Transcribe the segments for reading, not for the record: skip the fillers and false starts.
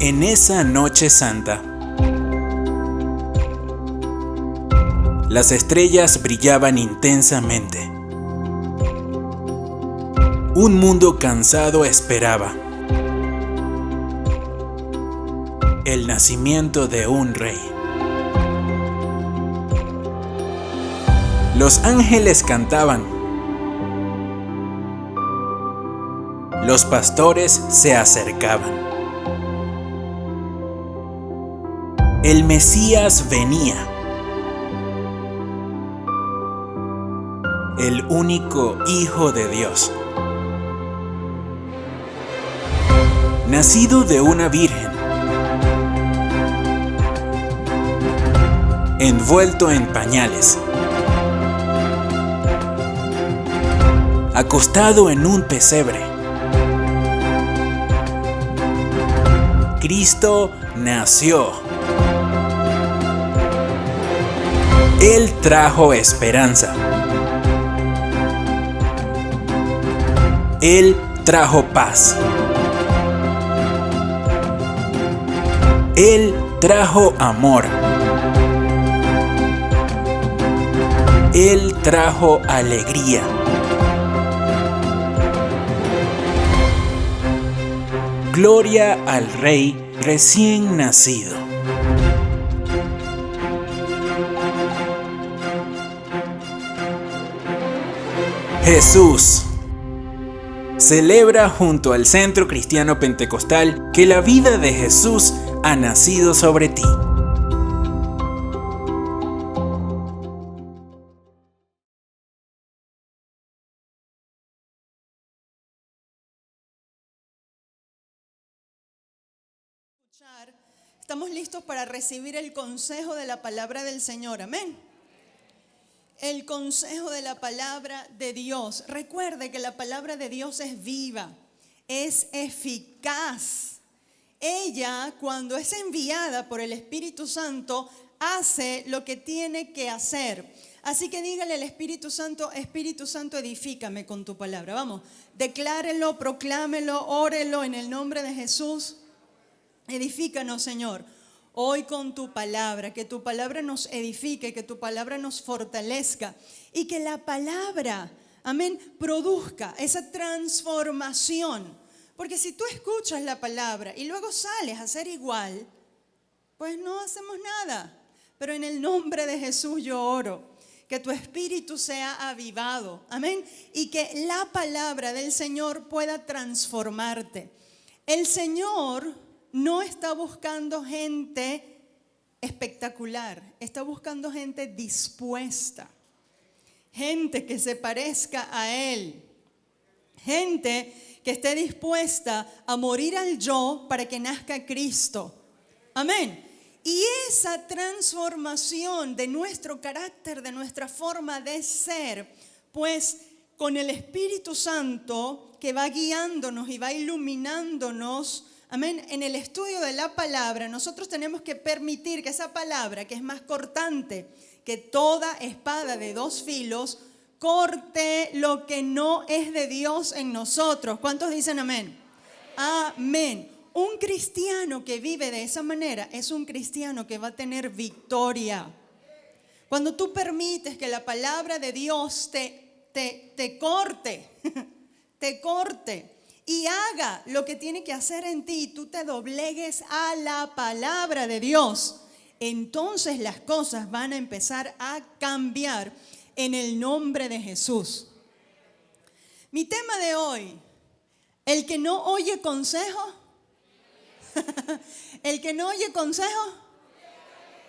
En esa noche santa, las estrellas brillaban intensamente. Un mundo cansado esperaba el nacimiento de un rey. Los ángeles cantaban. Los pastores se acercaban. El Mesías venía. El único Hijo de Dios. Nacido de una virgen. Envuelto en pañales. Acostado en un pesebre. Cristo nació. Él trajo esperanza. Él trajo paz. Él trajo amor. Él trajo alegría. Gloria al Rey recién nacido. Jesús, celebra junto al Centro Cristiano Pentecostal que la vida de Jesús ha nacido sobre ti. Estamos listos para recibir el consejo de la palabra del Señor. Amén. El consejo de la palabra de Dios. Recuerde que la palabra de Dios es viva, es eficaz. Ella, cuando es enviada por el Espíritu Santo, hace lo que tiene que hacer. Así que dígale al Espíritu Santo, edifícame con tu palabra. Vamos, declárelo, proclámelo, órelo en el nombre de Jesús. Edifícanos, Señor, hoy con tu palabra, que tu palabra nos edifique, que tu palabra nos fortalezca y que la palabra, amén, produzca esa transformación. Porque si tú escuchas la palabra y luego sales a ser igual, pues no hacemos nada. Pero en el nombre de Jesús yo oro, que tu espíritu sea avivado, amén, y que la palabra del Señor pueda transformarte. El Señor no está buscando gente espectacular, está buscando gente dispuesta, gente que se parezca a Él, gente que esté dispuesta a morir al yo para que nazca Cristo. Amén. Y esa transformación de nuestro carácter, de nuestra forma de ser, pues con el Espíritu Santo que va guiándonos y va iluminándonos, amén, en el estudio de la palabra, nosotros tenemos que permitir que esa palabra, que es más cortante que toda espada de dos filos, corte lo que no es de Dios en nosotros. ¿Cuántos dicen amén? Amén. Un cristiano que vive de esa manera es un cristiano que va a tener victoria. Cuando tú permites que la palabra de Dios te corte, te corte, y haga lo que tiene que hacer en ti, tú te doblegues a la palabra de Dios, entonces las cosas van a empezar a cambiar en el nombre de Jesús. Mi tema de hoy, el que no oye consejo, el que no oye consejo,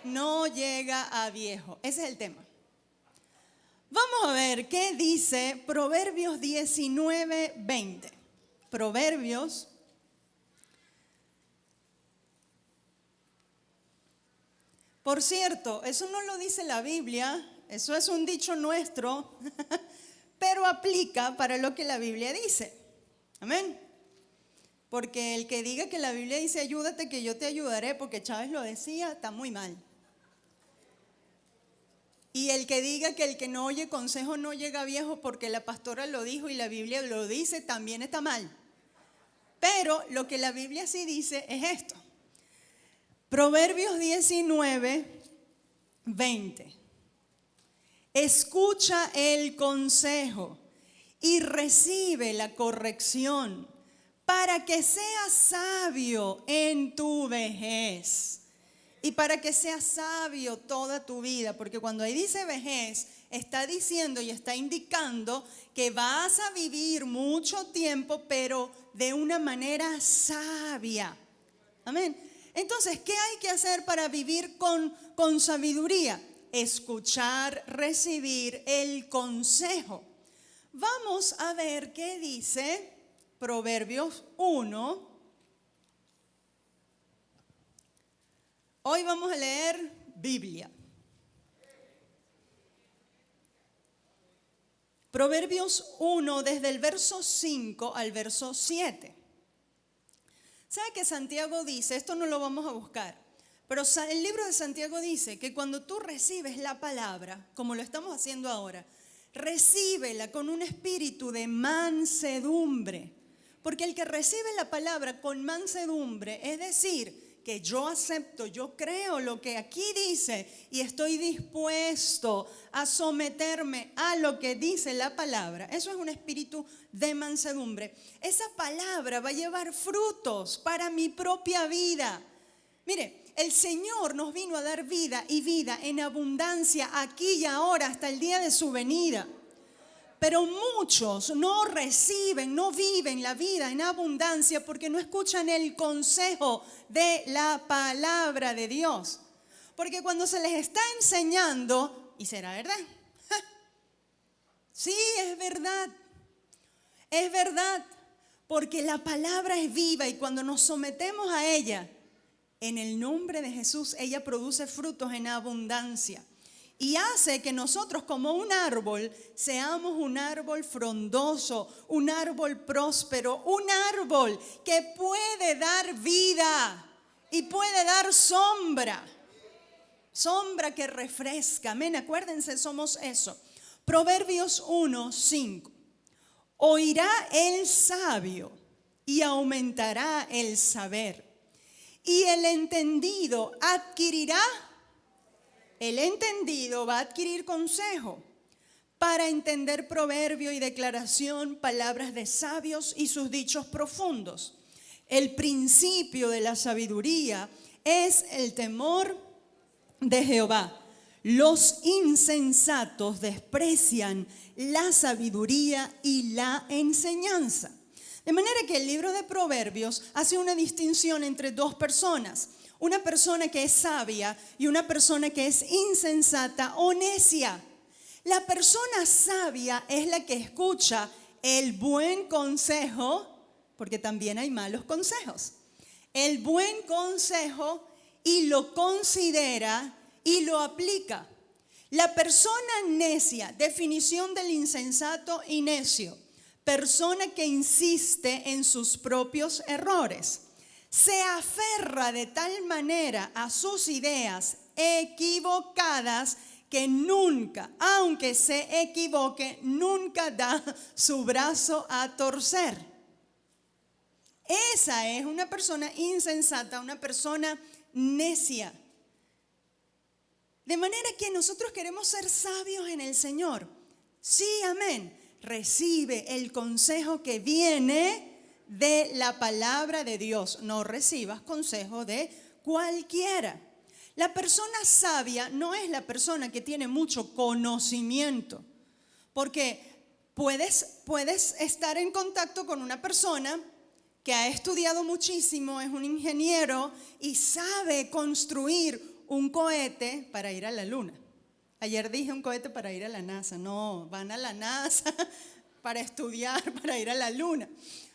no llega a viejo. Ese es el tema. Vamos a ver qué dice Proverbios 19:20. Proverbios. Por cierto, eso no lo dice la Biblia, eso es un dicho nuestro, pero aplica para lo que la Biblia dice. Amén. Porque el que diga que la Biblia dice ayúdate que yo te ayudaré porque Chávez lo decía, está muy mal. Y el que diga que el que no oye consejo no llega viejo porque la pastora lo dijo y la Biblia lo dice, también está mal. Pero lo que la Biblia sí dice es esto. Proverbios 19:20. Escucha el consejo y recibe la corrección para que seas sabio en tu vejez. Y para que seas sabio toda tu vida, porque cuando ahí dice vejez, está diciendo y está indicando que vas a vivir mucho tiempo, pero de una manera sabia. Amén. Entonces, ¿qué hay que hacer para vivir con sabiduría? Escuchar, recibir el consejo. Vamos a ver qué dice Proverbios 1. Hoy vamos a leer Biblia. Proverbios 1 desde el verso 5 al verso 7. ¿Sabe que Santiago dice? Esto no lo vamos a buscar, pero el libro de Santiago dice que cuando tú recibes la palabra, como lo estamos haciendo ahora, recíbela con un espíritu de mansedumbre. Porque el que recibe la palabra con mansedumbre, es decir, que yo acepto, yo creo lo que aquí dice y estoy dispuesto a someterme a lo que dice la palabra. Eso es un espíritu de mansedumbre. Esa palabra va a llevar frutos para mi propia vida. Mire, el Señor nos vino a dar vida y vida en abundancia aquí y ahora hasta el día de su venida. Pero muchos no reciben, no viven la vida en abundancia porque no escuchan el consejo de la palabra de Dios. Porque cuando se les está enseñando, ¿y será verdad? Sí, es verdad, porque la palabra es viva y cuando nos sometemos a ella, en el nombre de Jesús, ella produce frutos en abundancia. Y hace que nosotros como un árbol seamos un árbol frondoso, un árbol próspero, un árbol que puede dar vida y puede dar sombra. Sombra que refresca. Amén, acuérdense, somos eso. Proverbios 1:5. Oirá el sabio y aumentará el saber. Y el entendido va a adquirir consejo para entender proverbio y declaración, palabras de sabios y sus dichos profundos. El principio de la sabiduría es el temor de Jehová. Los insensatos desprecian la sabiduría y la enseñanza. De manera que el libro de Proverbios hace una distinción entre dos personas. Una persona que es sabia y una persona que es insensata o necia. La persona sabia es la que escucha el buen consejo, porque también hay malos consejos. El buen consejo y lo considera y lo aplica. La persona necia, definición del insensato y necio, persona que insiste en sus propios errores. Se aferra de tal manera a sus ideas equivocadas que nunca, aunque se equivoque, nunca da su brazo a torcer. Esa es una persona insensata, una persona necia. De manera que nosotros queremos ser sabios en el Señor. Sí, amén. Recibe el consejo que viene de la palabra de Dios. No recibas consejo de cualquiera. La persona sabia no es la persona que tiene mucho conocimiento, porque puedes estar en contacto con una persona que ha estudiado muchísimo, es un ingeniero y sabe construir un cohete para ir a la luna. Ayer dije un cohete para ir a la NASA. No, van a la NASA para estudiar, para ir a la luna.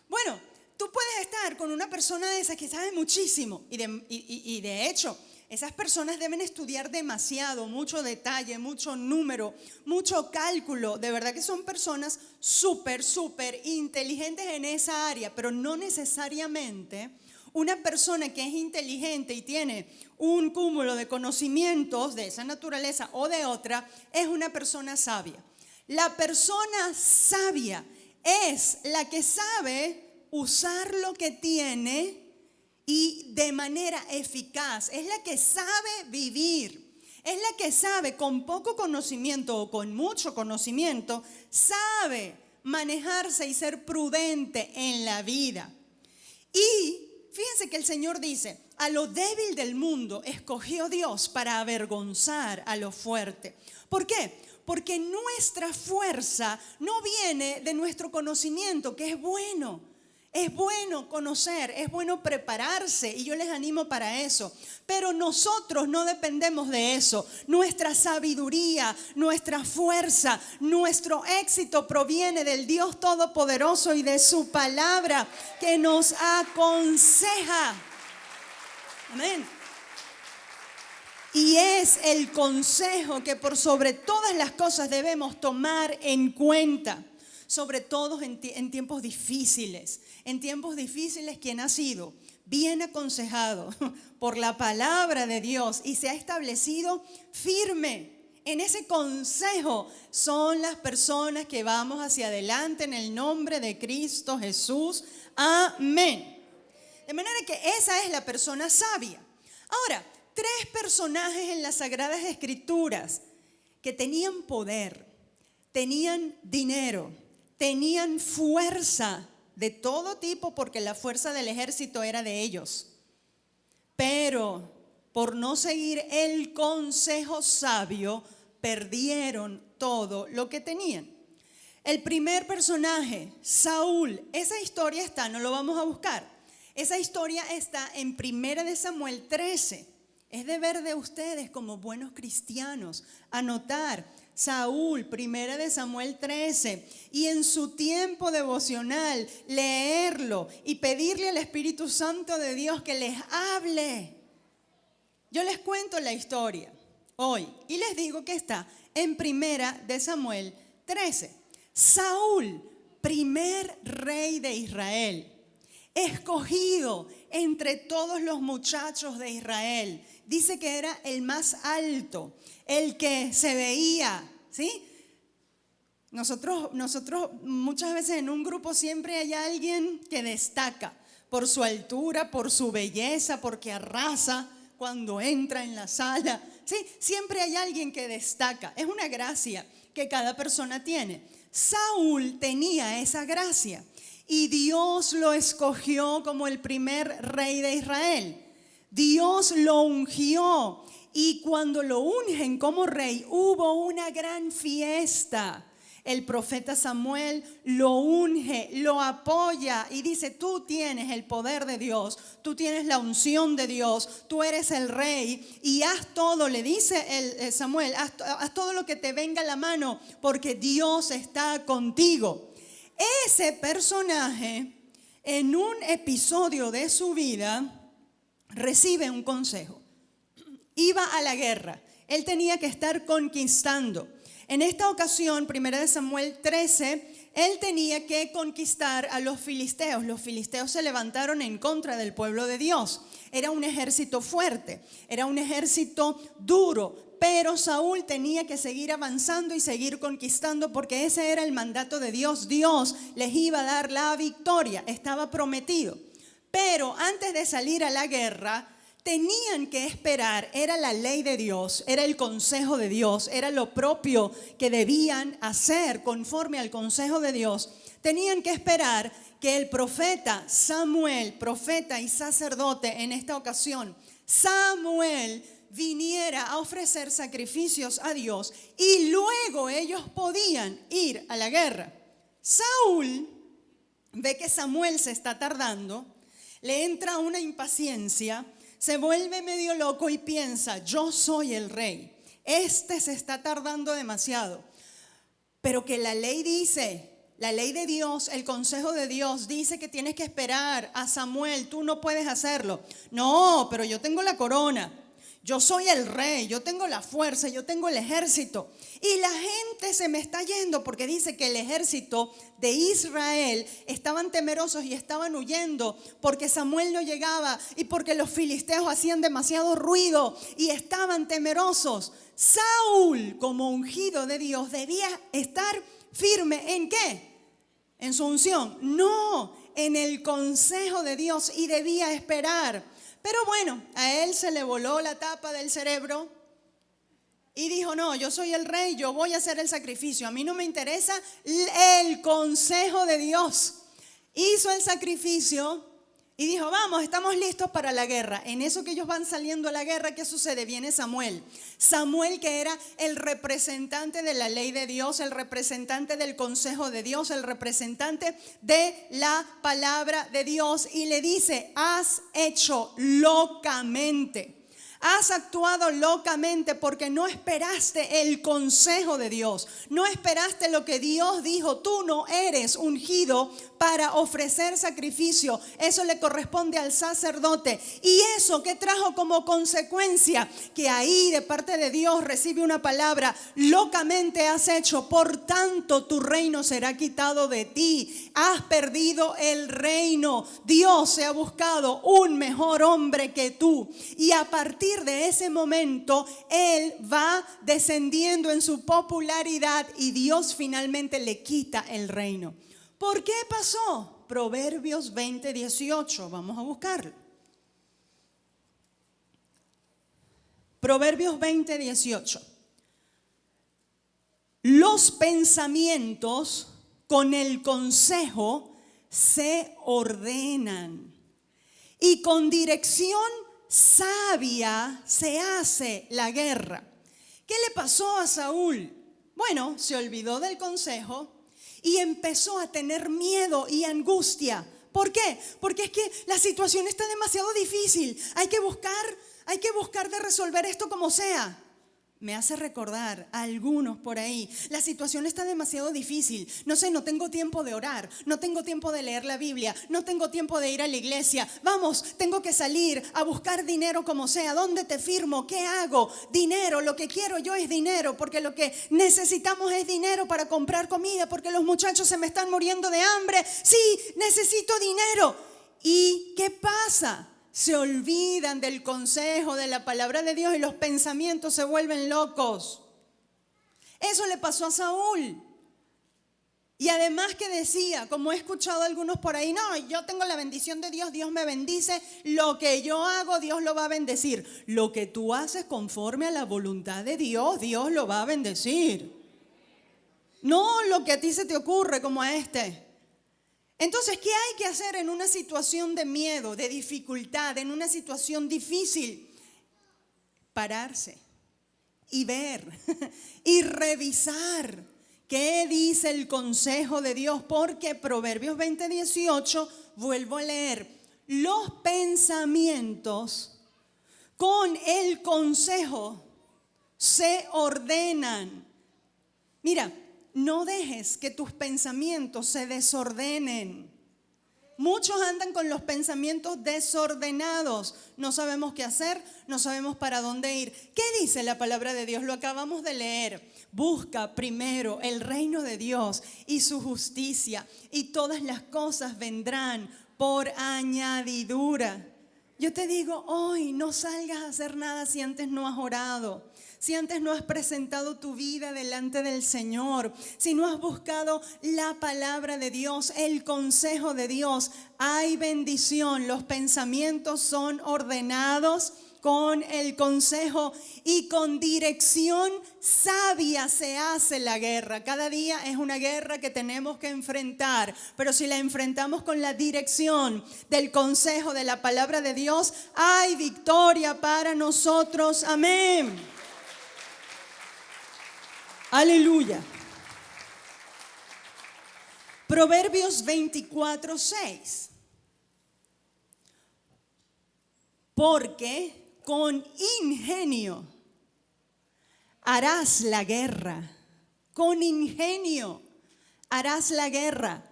Bueno, tú puedes estar con una persona de esas que sabe muchísimo y de hecho, esas personas deben estudiar demasiado, mucho detalle, mucho número, mucho cálculo. De verdad que son personas súper inteligentes en esa área, pero no necesariamente una persona que es inteligente y tiene un cúmulo de conocimientos de esa naturaleza o de otra es una persona sabia. La persona sabia es la que sabe usar lo que tiene y de manera eficaz. Es la que sabe vivir. Es la que sabe con poco conocimiento o con mucho conocimiento, sabe manejarse y ser prudente en la vida. Y fíjense que el Señor dice, a lo débil del mundo escogió Dios para avergonzar a lo fuerte. ¿Por qué? Porque nuestra fuerza no viene de nuestro conocimiento, que es bueno. Es bueno conocer, es bueno prepararse y yo les animo para eso. Pero nosotros no dependemos de eso. Nuestra sabiduría, nuestra fuerza, nuestro éxito proviene del Dios Todopoderoso y de su palabra que nos aconseja. Amén. Y es el consejo que por sobre todas las cosas debemos tomar en cuenta. Sobre todo en tiempos difíciles. En tiempos difíciles, quien ha sido bien aconsejado por la palabra de Dios y se ha establecido firme en ese consejo son las personas que vamos hacia adelante en el nombre de Cristo Jesús. Amén. De manera que esa es la persona sabia. Ahora, 3 personajes en las Sagradas Escrituras que tenían poder, tenían dinero, tenían fuerza de todo tipo porque la fuerza del ejército era de ellos. Pero por no seguir el consejo sabio, perdieron todo lo que tenían. El primer personaje, Saúl, esa historia está, no lo vamos a buscar. Esa historia está en 1 Samuel 13. Es deber de ustedes como buenos cristianos anotar Saúl, 1 Samuel 13, y en su tiempo devocional leerlo y pedirle al Espíritu Santo de Dios que les hable. Yo les cuento la historia hoy y les digo que está en 1 Samuel 13. Saúl, primer rey de Israel, escogido entre todos los muchachos de Israel. Dice que era el más alto, el que se veía, ¿sí? Nosotros muchas veces en un grupo siempre hay alguien que destaca por su altura, por su belleza, porque arrasa cuando entra en la sala, ¿sí? Siempre hay alguien que destaca. Es una gracia que cada persona tiene. Saúl tenía esa gracia y Dios lo escogió como el primer rey de Israel. Dios lo ungió y cuando lo ungen como rey hubo una gran fiesta. El profeta Samuel lo unge, lo apoya y dice: tú tienes el poder de Dios, tú tienes la unción de Dios, tú eres el rey y haz todo, le dice Samuel, haz todo lo que te venga a la mano porque Dios está contigo. Ese personaje en un episodio de su vida recibe un consejo. Iba a la guerra, él tenía que estar conquistando. En esta ocasión, 1 Samuel 13, él tenía que conquistar a los filisteos. Los filisteos se levantaron en contra del pueblo de Dios. Era un ejército fuerte, era un ejército duro, pero Saúl tenía que seguir avanzando y seguir conquistando porque ese era el mandato de Dios. Dios les iba a dar la victoria, estaba prometido. Pero antes de salir a la guerra, tenían que esperar, era la ley de Dios, era el consejo de Dios, era lo propio que debían hacer conforme al consejo de Dios. Tenían que esperar que el profeta Samuel, profeta y sacerdote en esta ocasión, Samuel viniera a ofrecer sacrificios a Dios y luego ellos podían ir a la guerra. Saúl ve que Samuel se está tardando, le entra una impaciencia, se vuelve medio loco y piensa: yo soy el rey, este se está tardando demasiado. Pero que la ley dice, la ley de Dios, el consejo de Dios dice que tienes que esperar a Samuel, tú no puedes hacerlo. No, pero yo tengo la corona, yo soy el rey, yo tengo la fuerza, yo tengo el ejército. Y la gente se me está yendo porque dice que el ejército de Israel estaban temerosos y estaban huyendo porque Samuel no llegaba y porque los filisteos hacían demasiado ruido y estaban temerosos. Saúl, como ungido de Dios, debía estar firme ¿en qué? En su unción, no en el consejo de Dios, y debía esperar. Pero bueno, a él se le voló la tapa del cerebro y dijo: no, yo soy el rey, yo voy a hacer el sacrificio, a mí no me interesa el consejo de Dios. Hizo el sacrificio y dijo: vamos, estamos listos para la guerra. En eso que ellos van saliendo a la guerra, ¿qué sucede? Viene Samuel. Samuel, que era el representante de la ley de Dios, el representante del consejo de Dios, el representante de la palabra de Dios, y le dice: has hecho locamente. Has actuado locamente porque no esperaste el consejo de Dios. No esperaste lo que Dios dijo. Tú no eres ungido para ofrecer sacrificio. Eso le corresponde al sacerdote. Y eso que trajo como consecuencia que ahí de parte de Dios recibe una palabra: locamente has hecho, por tanto tu reino será quitado de ti. Has perdido el reino. Dios se ha buscado un mejor hombre que tú. Y a partir de ese momento él va descendiendo en su popularidad y Dios finalmente le quita el reino. ¿Por qué pasó? Proverbios 20:18, vamos a buscarlo. Proverbios 20:18. Los pensamientos con el consejo se ordenan y con dirección sabia se hace la guerra. ¿Qué le pasó a Saúl? Bueno, se olvidó del consejo y empezó a tener miedo y angustia. ¿Por qué? Porque es que la situación está demasiado difícil. Hay que buscar de resolver esto como sea. Me hace recordar a algunos por ahí. La situación está demasiado difícil. No sé, no tengo tiempo de orar. No tengo tiempo de leer la Biblia. No tengo tiempo de ir a la iglesia. Vamos, tengo que salir a buscar dinero como sea. ¿Dónde te firmo? ¿Qué hago? Dinero, lo que quiero yo es dinero. Porque lo que necesitamos es dinero para comprar comida. Porque los muchachos se me están muriendo de hambre. Sí, necesito dinero. ¿Y qué pasa? Se olvidan del consejo de la palabra de Dios y los pensamientos se vuelven locos. Eso le pasó a Saúl. Y además que decía, como he escuchado a algunos por ahí, no, yo tengo la bendición de Dios, Dios me bendice, lo que yo hago, Dios lo va a bendecir. Lo que tú haces conforme a la voluntad de Dios, Dios lo va a bendecir. No lo que a ti se te ocurre como a este. Entonces, ¿qué hay que hacer en una situación de miedo, de dificultad, en una situación difícil? Pararse y ver y revisar qué dice el consejo de Dios, porque Proverbios 20:18, vuelvo a leer, los pensamientos con el consejo se ordenan. Mira, no dejes que tus pensamientos se desordenen. Muchos andan con los pensamientos desordenados. No sabemos qué hacer, no sabemos para dónde ir. ¿Qué dice la palabra de Dios? Lo acabamos de leer. Busca primero el reino de Dios y su justicia, y todas las cosas vendrán por añadidura. Yo te digo hoy, no salgas a hacer nada si antes no has orado. Si antes no has presentado tu vida delante del Señor, si no has buscado la palabra de Dios, el consejo de Dios, hay bendición. Los pensamientos son ordenados con el consejo y con dirección sabia se hace la guerra. Cada día es una guerra que tenemos que enfrentar, pero si la enfrentamos con la dirección del consejo de la palabra de Dios, hay victoria para nosotros. Amén. Aleluya. Proverbios 24:6. Porque con ingenio harás la guerra. Con ingenio harás la guerra.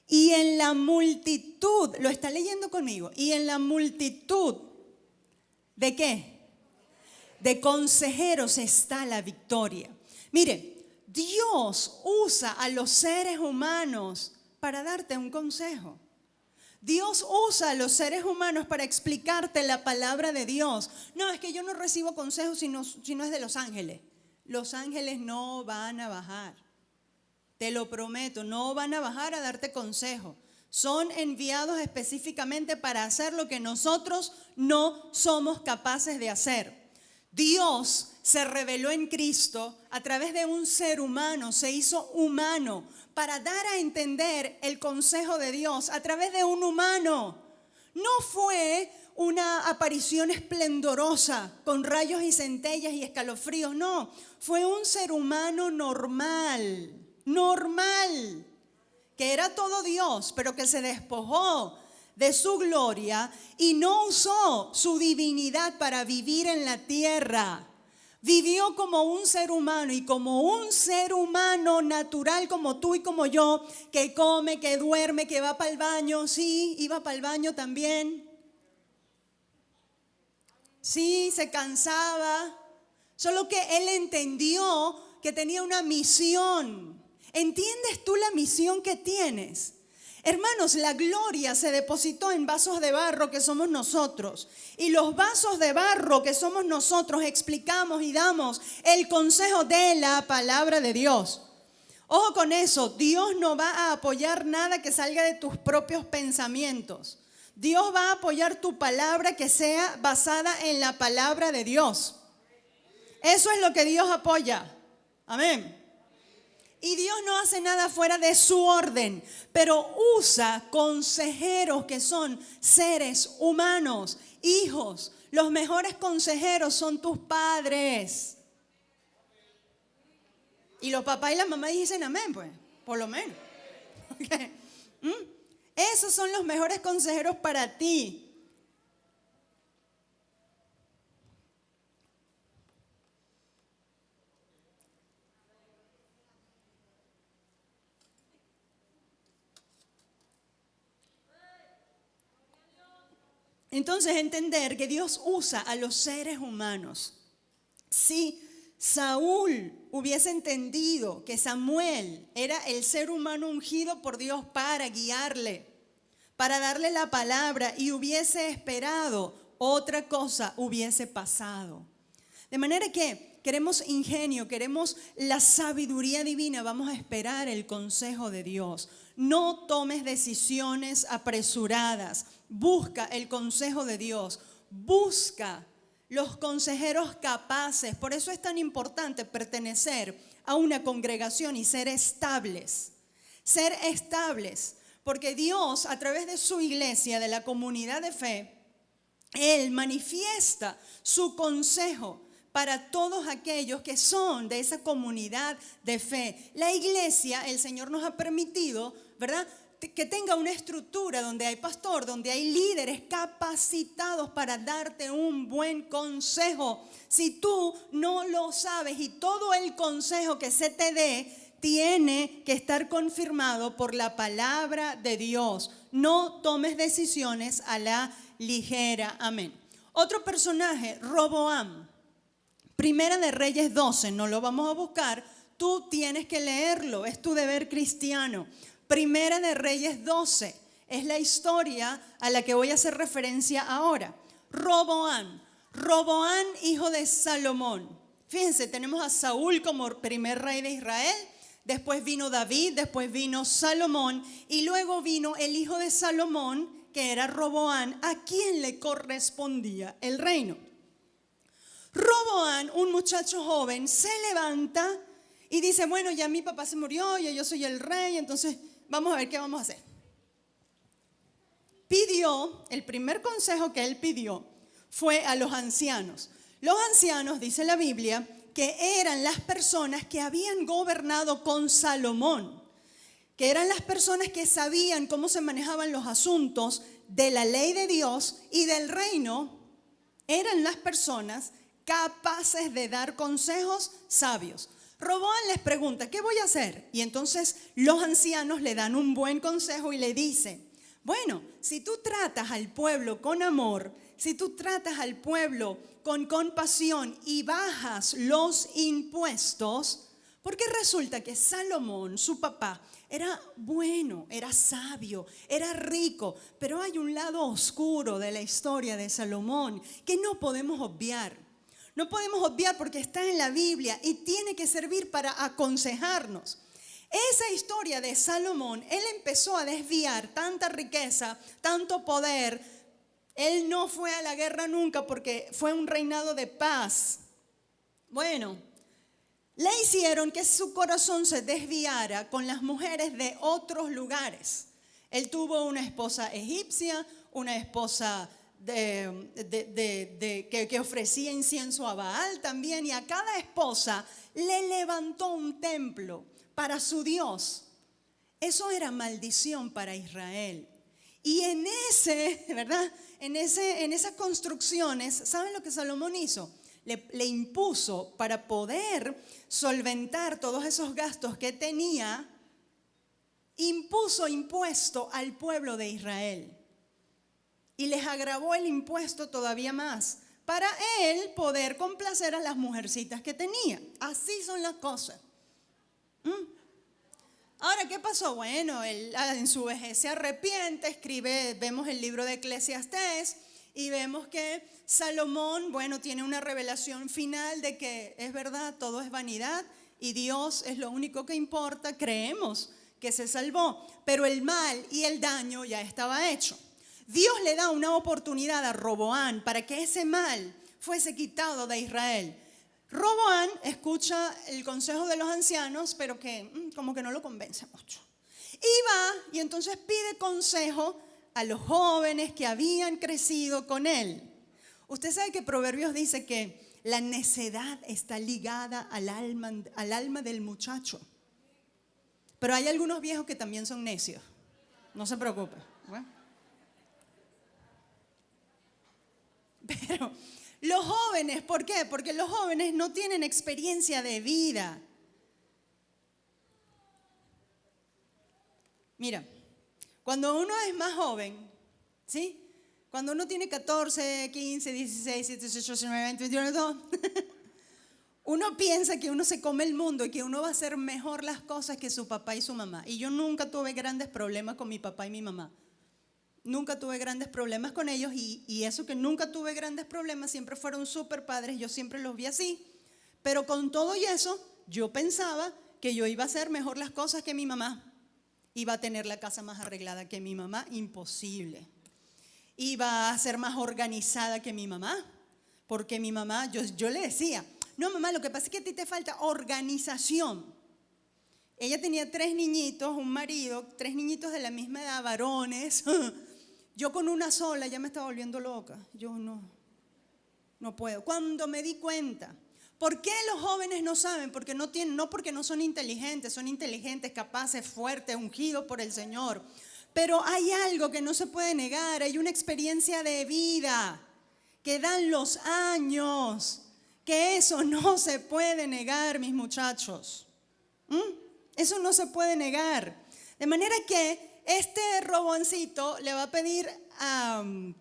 Y en la multitud, lo está leyendo conmigo, y en la multitud, ¿de qué? De consejeros está la victoria. Mire, Dios usa a los seres humanos para darte un consejo. Dios usa a los seres humanos para explicarte la palabra de Dios. No, es que yo no recibo consejos si no es de los ángeles. Los ángeles no van a bajar. Te lo prometo, no van a bajar a darte consejo. Son enviados específicamente para hacer lo que nosotros no somos capaces de hacer. Dios se reveló en Cristo a través de un ser humano, se hizo humano para dar a entender el consejo de Dios a través de un humano. No fue una aparición esplendorosa con rayos y centellas y escalofríos, no. Fue un ser humano normal, que era todo Dios, pero que se despojó de su gloria y no usó su divinidad para vivir en la tierra. Vivió como un ser humano y como un ser humano natural como tú y como yo, que come, que duerme, que va para el baño. Sí, iba para el baño también. Sí, se cansaba. Solo que él entendió que tenía una misión. ¿Entiendes tú la misión que tienes? Hermanos, la gloria se depositó en vasos de barro que somos nosotros. Y los vasos de barro que somos nosotros explicamos y damos el consejo de la palabra de Dios. Ojo con eso, Dios no va a apoyar nada que salga de tus propios pensamientos. Dios va a apoyar tu palabra que sea basada en la palabra de Dios. Eso es lo que Dios apoya. Amén. Y Dios no hace nada fuera de su orden, pero usa consejeros que son seres humanos, hijos. Los mejores consejeros son tus padres. Y los papás y las mamás dicen amén, pues, por lo menos. ¿ok? Esos son los mejores consejeros para ti. Entonces, entender que Dios usa a los seres humanos. Si Saúl hubiese entendido que Samuel era el ser humano ungido por Dios para guiarle, para darle la palabra, y hubiese esperado, otra cosa hubiese pasado. De manera que queremos ingenio, queremos la sabiduría divina, vamos a esperar el consejo de Dios. No tomes decisiones apresuradas. Busca el consejo de Dios. Busca los consejeros capaces. Por eso es tan importante pertenecer a una congregación y ser estables. Ser estables. Porque Dios, a través de su iglesia, de la comunidad de fe, Él manifiesta su consejo para todos aquellos que son de esa comunidad de fe. La iglesia, el Señor nos ha permitido, ¿verdad?, que tenga una estructura donde hay pastor, donde hay líderes capacitados para darte un buen consejo. Si tú no lo sabes y todo el consejo que se te dé tiene que estar confirmado por la palabra de Dios. No tomes decisiones a la ligera. Amén. Otro personaje, Roboam. Primera de Reyes 12, no lo vamos a buscar, tú tienes que leerlo, es tu deber cristiano. Primera de Reyes 12 es la historia a la que voy a hacer referencia ahora. Roboam, hijo de Salomón. Fíjense, tenemos a Saúl como primer rey de Israel, después vino David, después vino Salomón y luego vino el hijo de Salomón, que era Roboam, a quien le correspondía el reino. Roboam, un muchacho joven, se levanta y dice, bueno, ya mi papá se murió, ya yo soy el rey, entonces vamos a ver qué vamos a hacer. El primer consejo que él pidió fue a los ancianos. Los ancianos, dice la Biblia, que eran las personas que habían gobernado con Salomón, que eran las personas que sabían cómo se manejaban los asuntos de la ley de Dios y del reino, eran las personas capaces de dar consejos sabios. Roboam les pregunta, ¿qué voy a hacer? Y entonces los ancianos le dan un buen consejo y le dicen, bueno, si tú tratas al pueblo con amor, si tú tratas al pueblo con compasión y bajas los impuestos, porque resulta que Salomón, su papá, era bueno, era sabio, era rico, pero hay un lado oscuro de la historia de Salomón que no podemos obviar. No podemos obviar porque está en la Biblia y tiene que servir para aconsejarnos. Esa historia de Salomón, él empezó a desviar tanta riqueza, tanto poder. Él no fue a la guerra nunca porque fue un reinado de paz. Bueno, le hicieron que su corazón se desviara con las mujeres de otros lugares. Él tuvo una esposa egipcia, una esposa que ofrecía incienso a Baal también, y a cada esposa le levantó un templo para su Dios. Eso era maldición para Israel. Y en esas construcciones, ¿saben lo que Salomón hizo? Le impuso, para poder solventar todos esos gastos que tenía, impuso impuesto al pueblo de Israel. Y les agravó el impuesto todavía más, para él poder complacer a las mujercitas que tenía. Así son las cosas. Ahora, ¿qué pasó? Bueno, él en su vejez se arrepiente, escribe, vemos el libro de Eclesiastés y vemos que Salomón, bueno, tiene una revelación final de que es verdad, todo es vanidad y Dios es lo único que importa. Creemos que se salvó, pero el mal y el daño ya estaba hecho. Dios le da una oportunidad a Roboam para que ese mal fuese quitado de Israel. Roboam escucha el consejo de los ancianos, pero que como que no lo convence mucho. Y va y entonces pide consejo a los jóvenes que habían crecido con él. Usted sabe que Proverbios dice que la necedad está ligada al alma del muchacho. Pero hay algunos viejos que también son necios. No se preocupe. ¿Bueno? Pero los jóvenes, ¿por qué? Porque los jóvenes no tienen experiencia de vida. Mira, cuando uno es más joven, ¿sí? Cuando uno tiene 14, 15, 16, 17, 18, 19, 20, 21, 22, uno piensa que uno se come el mundo y que uno va a hacer mejor las cosas que su papá y su mamá. Y yo nunca tuve grandes problemas con mi papá y mi mamá. Nunca tuve grandes problemas con ellos y eso que nunca tuve grandes problemas, siempre fueron súper padres, yo siempre los vi así. Pero con todo y eso, yo pensaba que yo iba a hacer mejor las cosas que mi mamá. Iba a tener la casa más arreglada que mi mamá, imposible. Iba a ser más organizada que mi mamá, porque mi mamá, yo le decía, no mamá, lo que pasa es que a ti te falta organización. Ella tenía 3 niñitos, un marido, 3 niñitos de la misma edad, varones. Yo con una sola ya me estaba volviendo loca. Yo no puedo. Cuando me di cuenta, ¿por qué los jóvenes no saben? Porque no tienen, no porque no son inteligentes, capaces, fuertes, ungidos por el Señor. Pero hay algo que no se puede negar, hay una experiencia de vida que dan los años, que eso no se puede negar, mis muchachos. Eso no se puede negar. De manera que este Roboancito le va a pedir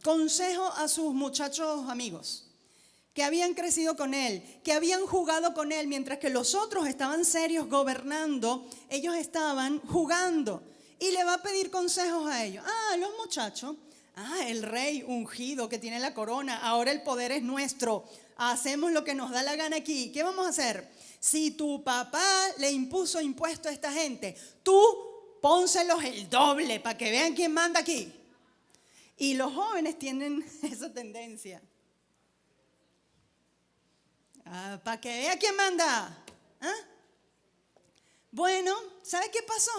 consejo a sus muchachos amigos que habían crecido con él, que habían jugado con él, mientras que los otros estaban serios gobernando, ellos estaban jugando. Y le va a pedir consejos a ellos. Los muchachos, el rey ungido que tiene la corona, ahora el poder es nuestro, hacemos lo que nos da la gana aquí. ¿Qué vamos a hacer? Si tu papá le impuso impuesto a esta gente, tú pónselos el doble para que vean quién manda aquí. Y los jóvenes tienen esa tendencia. Para que vea quién manda. Bueno, ¿sabe qué pasó?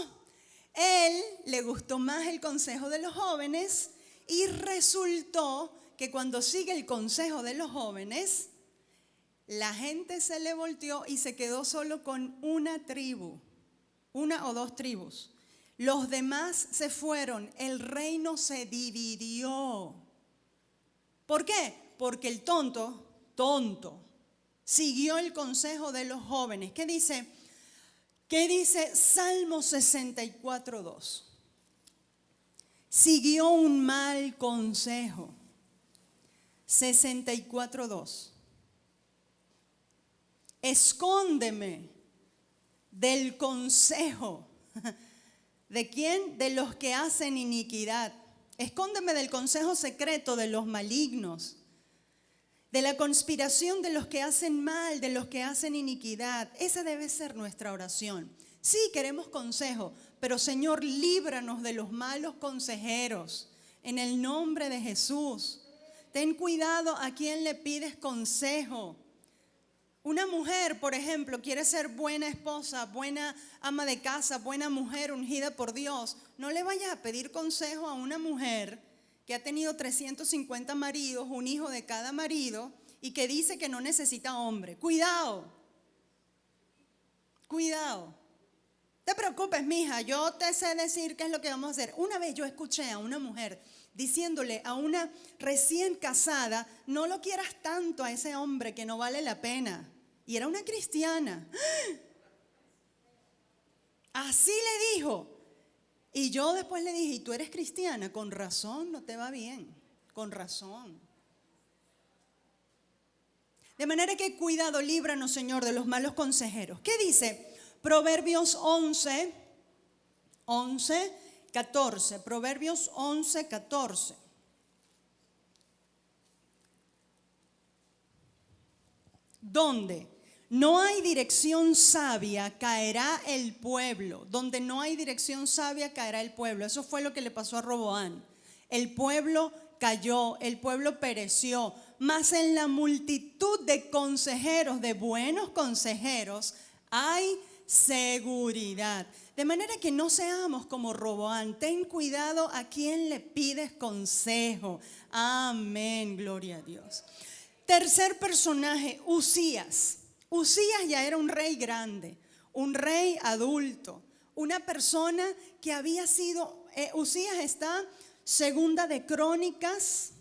Él le gustó más el consejo de los jóvenes y resultó que cuando sigue el consejo de los jóvenes, la gente se le volteó y se quedó solo con una tribu, 1 o 2 tribus. Los demás se fueron, el reino se dividió. ¿Por qué? Porque el tonto, siguió el consejo de los jóvenes. ¿Qué dice? ¿Qué dice Salmo 64:2? Siguió un mal consejo. 64:2. Escóndeme del consejo. ¿De quién? De los que hacen iniquidad. Escóndeme del consejo secreto de los malignos, de la conspiración de los que hacen mal, de los que hacen iniquidad. Esa debe ser nuestra oración. Sí, queremos consejo, pero Señor, líbranos de los malos consejeros. En el nombre de Jesús. Ten cuidado a quien le pides consejo. Una mujer, por ejemplo, quiere ser buena esposa, buena ama de casa, buena mujer ungida por Dios. No le vayas a pedir consejo a una mujer que ha tenido 350 maridos, un hijo de cada marido, y que dice que no necesita hombre. Cuidado. Te preocupes, mija, yo te sé decir qué es lo que vamos a hacer. Una vez yo escuché a una mujer diciéndole a una recién casada, no lo quieras tanto a ese hombre que no vale la pena. Y era una cristiana. Así le dijo. Y yo después le dije, ¿y tú eres cristiana? Con razón no te va bien, con razón. De manera que cuidado, líbranos, Señor, de los malos consejeros. ¿Qué dice? Proverbios 14. Proverbios 11:14. ¿Dónde no hay dirección sabia, caerá el pueblo? Donde no hay dirección sabia, caerá el pueblo. Eso fue lo que le pasó a Roboam. El pueblo cayó, el pueblo pereció. Mas en la multitud de consejeros, de buenos consejeros, hay seguridad. De manera que no seamos como Roboam. Ten cuidado a quien le pides consejo. Amén, gloria a Dios. Tercer personaje, Uzías. Uzías ya era un rey grande, un rey adulto, una persona que había sido, Usías está segunda de Crónicas,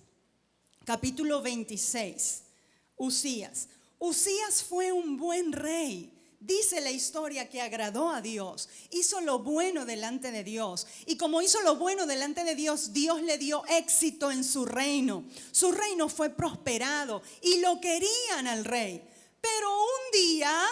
capítulo 26. Usías fue un buen rey. Dice la historia que agradó a Dios, hizo lo bueno delante de Dios. Y como hizo lo bueno delante de Dios, Dios le dio éxito en su reino. Su reino fue prosperado y lo querían al rey. Pero un día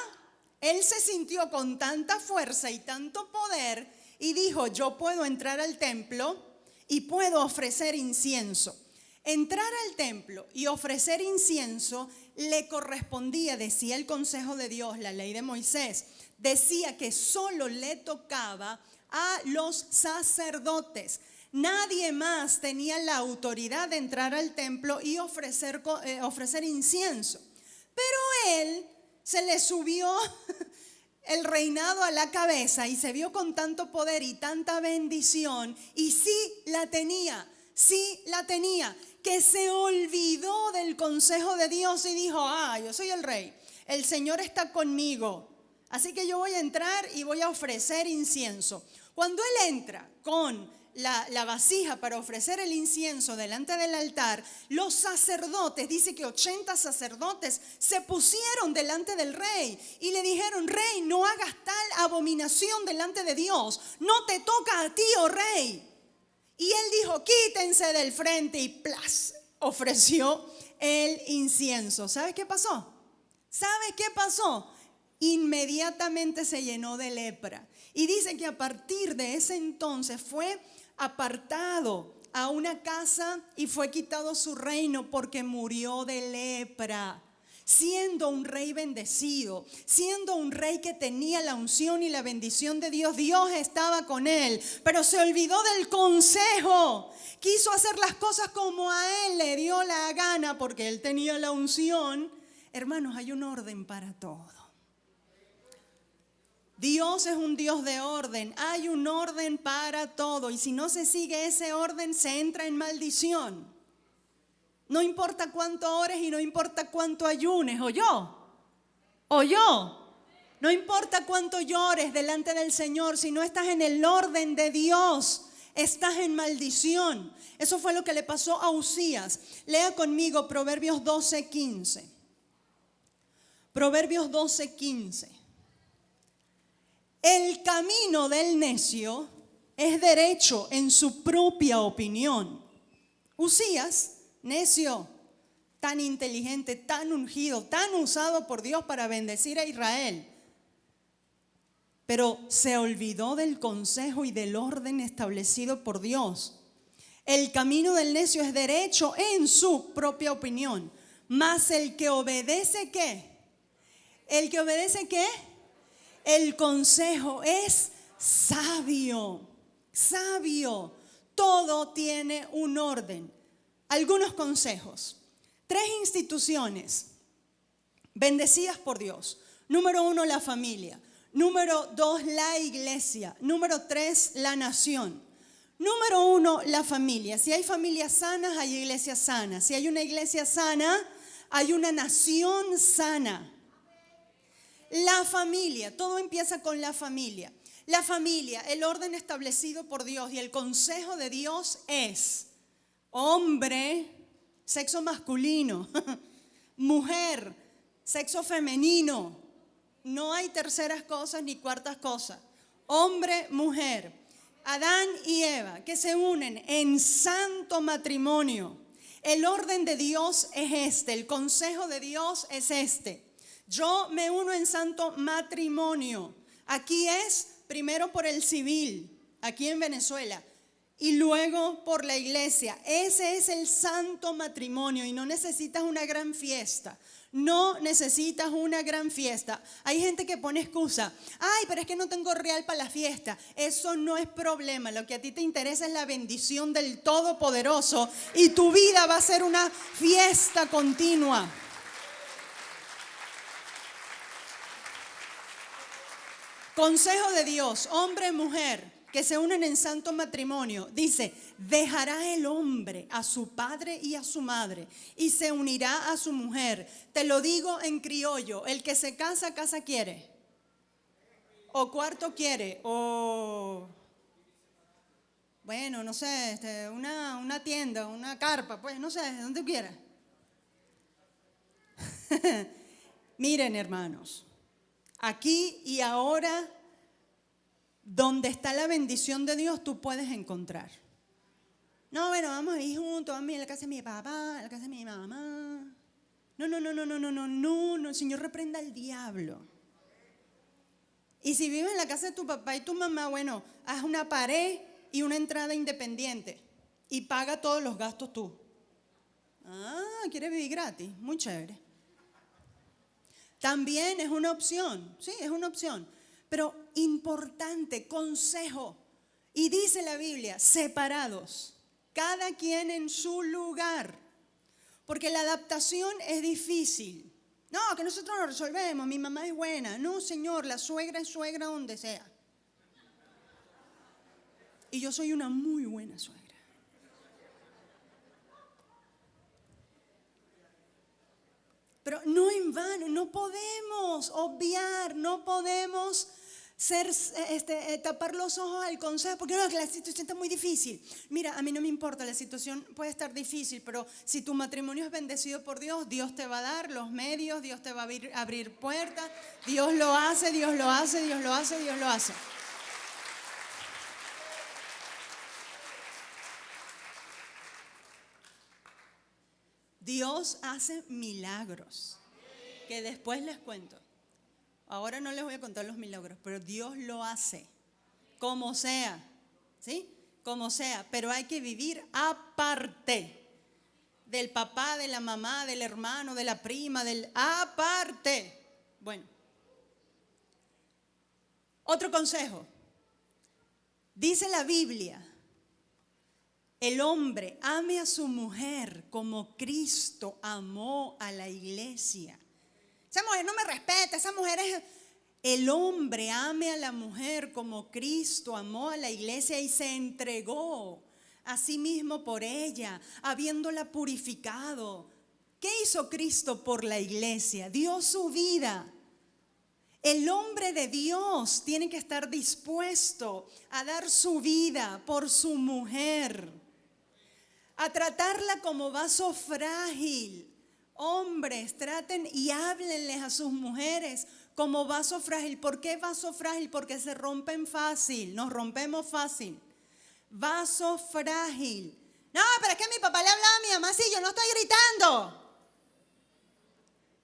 él se sintió con tanta fuerza y tanto poder y dijo: yo puedo entrar al templo y puedo ofrecer incienso. Entrar al templo y ofrecer incienso le correspondía, decía el consejo de Dios, la ley de Moisés, decía que solo le tocaba a los sacerdotes. Nadie más tenía la autoridad de entrar al templo y ofrecer incienso. Pero él se le subió el reinado a la cabeza y se vio con tanto poder y tanta bendición, y sí la tenía, que se olvidó del consejo de Dios y dijo: yo soy el rey, el Señor está conmigo, así que yo voy a entrar y voy a ofrecer incienso. Cuando él entra con la vasija para ofrecer el incienso delante del altar, los sacerdotes, dice que 80 sacerdotes se pusieron delante del rey y le dijeron: rey, no hagas tal abominación delante de Dios, no te toca a ti, oh rey. Y él dijo: quítense del frente, y ¡plas!, ofreció el incienso. ¿Sabe qué pasó? Inmediatamente se llenó de lepra. Y dice que a partir de ese entonces fue apartado a una casa y fue quitado su reino porque murió de lepra. Siendo un rey bendecido, siendo un rey que tenía la unción y la bendición de Dios, Dios estaba con él, pero se olvidó del consejo. Quiso hacer las cosas como a él le dio la gana porque él tenía la unción. Hermanos, hay un orden para todo. Dios es un Dios de orden, hay un orden para todo, y si no se sigue ese orden, se entra en maldición. No importa cuánto ores y no importa cuánto ayunes, o yo. No importa cuánto llores delante del Señor, si no estás en el orden de Dios, estás en maldición. Eso fue lo que le pasó a Usías. Lea conmigo Proverbios 12:15. Proverbios 12:15. El camino del necio es derecho en su propia opinión. Usías, necio, tan inteligente, tan ungido, tan usado por Dios para bendecir a Israel, pero se olvidó del consejo y del orden establecido por Dios. El camino del necio es derecho en su propia opinión, mas el que obedece, ¿qué? El que obedece, ¿qué? El consejo es sabio. Todo tiene un orden. Algunos consejos. 3 instituciones bendecidas por Dios. Número 1, la familia. Número 2, la iglesia. Número 3, la nación. Número 1, la familia. Si hay familias sanas, hay iglesias sanas. Si hay una iglesia sana, hay una nación sana. La familia, todo empieza con la familia. La familia, el orden establecido por Dios y el consejo de Dios es: hombre, sexo masculino; mujer, sexo femenino. No hay terceras cosas ni cuartas cosas. Hombre, mujer. Adán y Eva, que se unen en santo matrimonio. El orden de Dios es este, el consejo de Dios es este. Yo me uno en santo matrimonio. Aquí es primero por el civil, aquí en Venezuela, y luego por la iglesia. Ese es el santo matrimonio y no necesitas una gran fiesta. No necesitas una gran fiesta. Hay gente que pone excusa: ay, pero es que no tengo real para la fiesta. Eso no es problema. Lo que a ti te interesa es la bendición del Todopoderoso y tu vida va a ser una fiesta continua. Consejo de Dios, hombre y mujer que se unen en santo matrimonio. Dice: dejará el hombre a su padre y a su madre y se unirá a su mujer. Te lo digo en criollo: el que se casa, casa quiere. o cuarto quiere, o bueno, no sé, una tienda, una carpa, pues no sé, donde quiera. Miren, hermanos, aquí y ahora, donde está la bendición de Dios, tú puedes encontrar. No, bueno, vamos a ir juntos, vamos a ir a la casa de mi papá, a la casa de mi mamá. No, el Señor reprenda al diablo. Y si vives en la casa de tu papá y tu mamá, bueno, haz una pared y una entrada independiente y paga todos los gastos tú. ¿Quieres vivir gratis? Muy chévere. También es una opción, sí, es una opción. Pero importante, consejo. Y dice la Biblia, separados, cada quien en su lugar. Porque la adaptación es difícil. No, que nosotros lo resolvemos, mi mamá es buena. No, Señor, la suegra es suegra donde sea. Y yo soy una muy buena suegra. Pero no en vano, no podemos obviar, no podemos tapar los ojos al consejo, porque no, que la situación está muy difícil. Mira, a mí no me importa, la situación puede estar difícil, pero si tu matrimonio es bendecido por Dios, Dios te va a dar los medios, Dios te va a abrir puertas, Dios lo hace, Dios lo hace, Dios lo hace, Dios lo hace. Dios hace milagros, que después les cuento. Ahora no les voy a contar los milagros, pero Dios lo hace, como sea, ¿sí? Como sea, pero hay que vivir aparte del papá, de la mamá, del hermano, de la prima, aparte. Bueno, otro consejo. Dice la Biblia, el hombre ame a su mujer como Cristo amó a la iglesia. Esa mujer no me respeta, esa mujer es... El hombre ame a la mujer como Cristo amó a la iglesia y se entregó a sí mismo por ella, habiéndola purificado. ¿Qué hizo Cristo por la iglesia? Dio su vida. El hombre de Dios tiene que estar dispuesto a dar su vida por su mujer, a tratarla como vaso frágil. Hombres, traten y háblenles a sus mujeres como vaso frágil. ¿Por qué vaso frágil? Porque se rompen fácil, nos rompemos fácil. Vaso frágil. No, pero es que mi papá le hablaba a mi mamá así, yo no estoy gritando.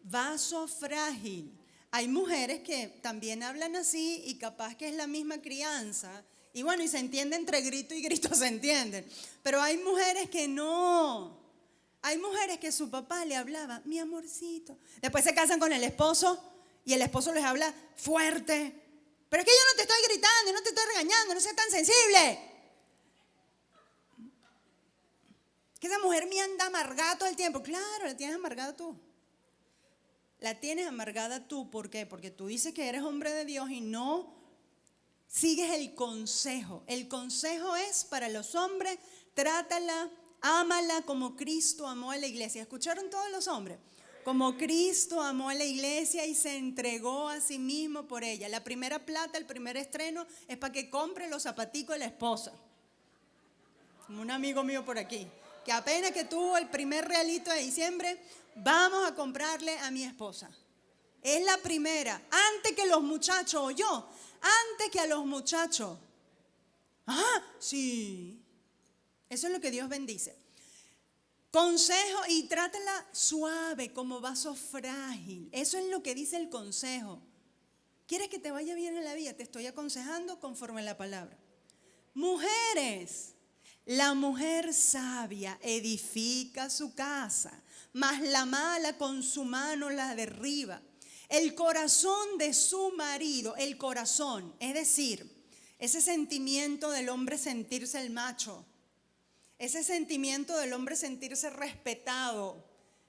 Vaso frágil. Hay mujeres que también hablan así y capaz que es la misma crianza. Y bueno, y se entiende entre grito y grito, se entienden. Pero hay mujeres que no. Hay mujeres que su papá le hablaba, mi amorcito. Después se casan con el esposo y el esposo les habla fuerte. Pero es que yo no te estoy gritando, no te estoy regañando, no seas tan sensible. Que esa mujer me anda amargada todo el tiempo. Claro, la tienes amargada tú. La tienes amargada tú. ¿Por qué? Porque tú dices que eres hombre de Dios y no sigues el consejo. El consejo es para los hombres, trátala, ámala como Cristo amó a la iglesia. ¿Escucharon todos los hombres? Como Cristo amó a la iglesia y se entregó a sí mismo por ella. La primera plata, el primer estreno es para que compre los zapaticos de la esposa. Como un amigo mío por aquí, que apenas que tuvo el primer realito de diciembre, vamos a comprarle a mi esposa. Es la primera, antes que los muchachos, o yo, antes que a los muchachos. Sí. Eso es lo que Dios bendice. Consejo, y trátala suave, como vaso frágil. Eso es lo que dice el consejo. ¿Quieres que te vaya bien en la vida? Te estoy aconsejando conforme a la palabra. Mujeres, la mujer sabia edifica su casa, mas la mala con su mano la derriba. El corazón de su marido, el corazón, es decir, ese sentimiento del hombre sentirse el macho, ese sentimiento del hombre sentirse respetado,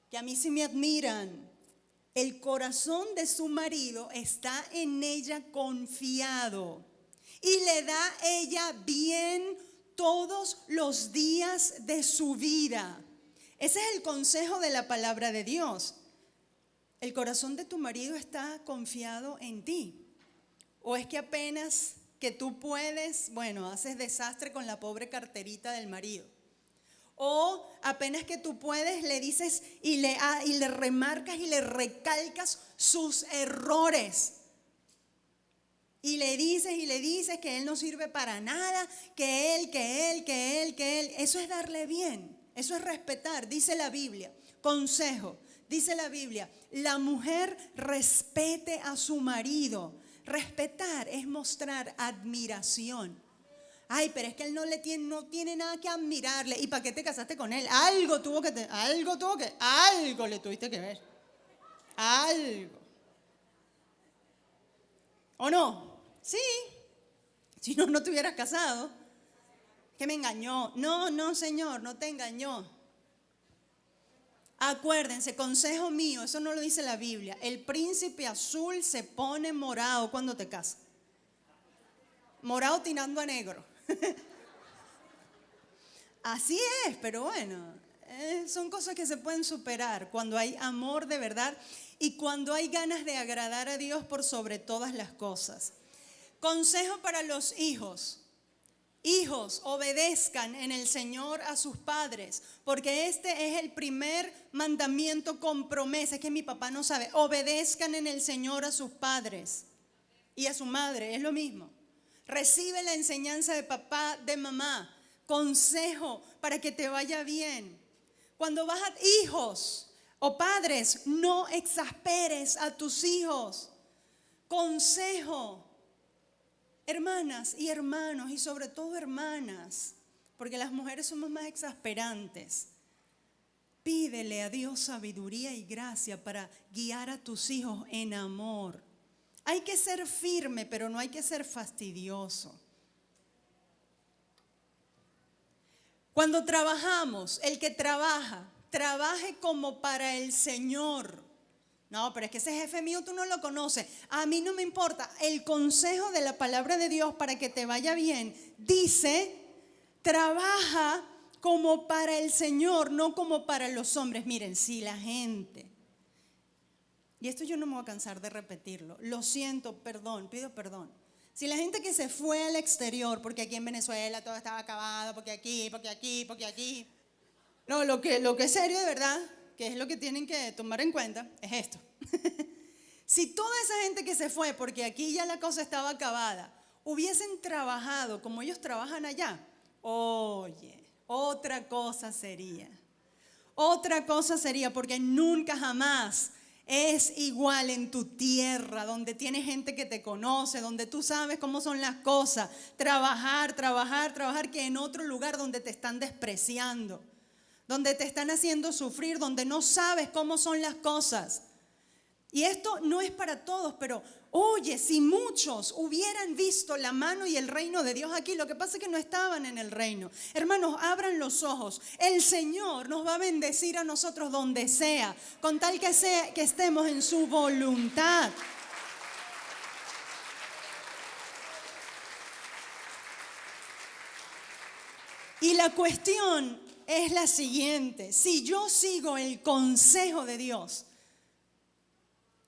que a mí sí me admiran. El corazón de su marido está en ella confiado y le da a ella bien todos los días de su vida. Ese es el consejo de la palabra de Dios. El corazón de tu marido está confiado en ti. ¿O es que apenas que tú puedes, bueno, haces desastre con la pobre carterita del marido? O apenas que tú puedes le dices y le remarcas y le recalcas sus errores. Y le dices que él no sirve para nada, que él. Eso es darle bien, eso es respetar, dice la Biblia. Consejo, dice la Biblia, la mujer respete a su marido. Respetar es mostrar admiración. Ay, pero es que él no tiene nada que admirarle. ¿Y para qué te casaste con él? Algo le tuviste que ver. Algo. ¿O no? Sí. Si no, no te hubieras casado. Que me engañó. No, Señor, no te engañó. Acuérdense, consejo mío, eso no lo dice la Biblia. El príncipe azul se pone morado cuando te casas. Morado tirando a negro. Así es, pero bueno, son cosas que se pueden superar cuando hay amor de verdad y cuando hay ganas de agradar a Dios por sobre todas las cosas. Consejo para los hijos. Hijos, obedezcan en el Señor a sus padres, porque este es el primer mandamiento con promesa. Es que mi papá no sabe. Obedezcan en el Señor a sus padres y a su madre, es lo mismo. Recibe la enseñanza de papá, de mamá. Consejo para que te vaya bien. Cuando vas a hijos o padres, no exasperes a tus hijos. Consejo. Hermanas y hermanos, y sobre todo hermanas, porque las mujeres somos más exasperantes. Pídele a Dios sabiduría y gracia para guiar a tus hijos en amor. Hay que ser firme, pero no hay que ser fastidioso. Cuando trabajamos, el que trabaje como para el Señor. No, pero es que ese jefe mío tú no lo conoces. A mí no me importa. El consejo de la palabra de Dios para que te vaya bien dice, trabaja como para el Señor, no como para los hombres. Miren, si la gente, y esto yo no me voy a cansar de repetirlo, lo siento, pido perdón. Si la gente que se fue al exterior, porque aquí en Venezuela todo estaba acabado, porque aquí. No, lo que es serio de verdad, que es lo que tienen que tomar en cuenta, es esto. Si toda esa gente que se fue, porque aquí ya la cosa estaba acabada, hubiesen trabajado como ellos trabajan allá, oye, otra cosa sería, porque nunca jamás es igual en tu tierra, donde tienes gente que te conoce, donde tú sabes cómo son las cosas, trabajar, que en otro lugar donde te están despreciando, donde te están haciendo sufrir, donde no sabes cómo son las cosas. Y esto no es para todos, pero oye, si muchos hubieran visto la mano y el reino de Dios aquí, lo que pasa es que no estaban en el reino. Hermanos, abran los ojos. El Señor nos va a bendecir a nosotros donde sea, con tal que estemos en su voluntad. Y la cuestión es la siguiente: si yo sigo el consejo de Dios,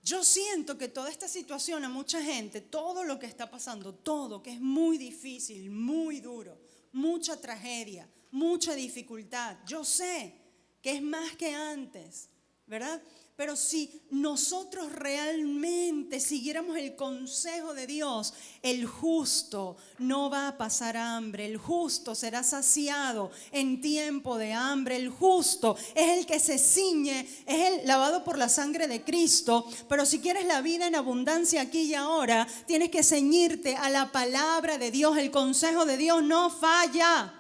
yo siento que toda esta situación a mucha gente, todo lo que está pasando, todo que es muy difícil, muy duro, mucha tragedia, mucha dificultad, yo sé que es más que antes, ¿verdad? Pero si nosotros realmente siguiéramos el consejo de Dios, el justo no va a pasar hambre, el justo será saciado en tiempo de hambre, el justo es el que se ciñe, es el lavado por la sangre de Cristo. Pero si quieres la vida en abundancia aquí y ahora, tienes que ceñirte a la palabra de Dios. El consejo de Dios no falla.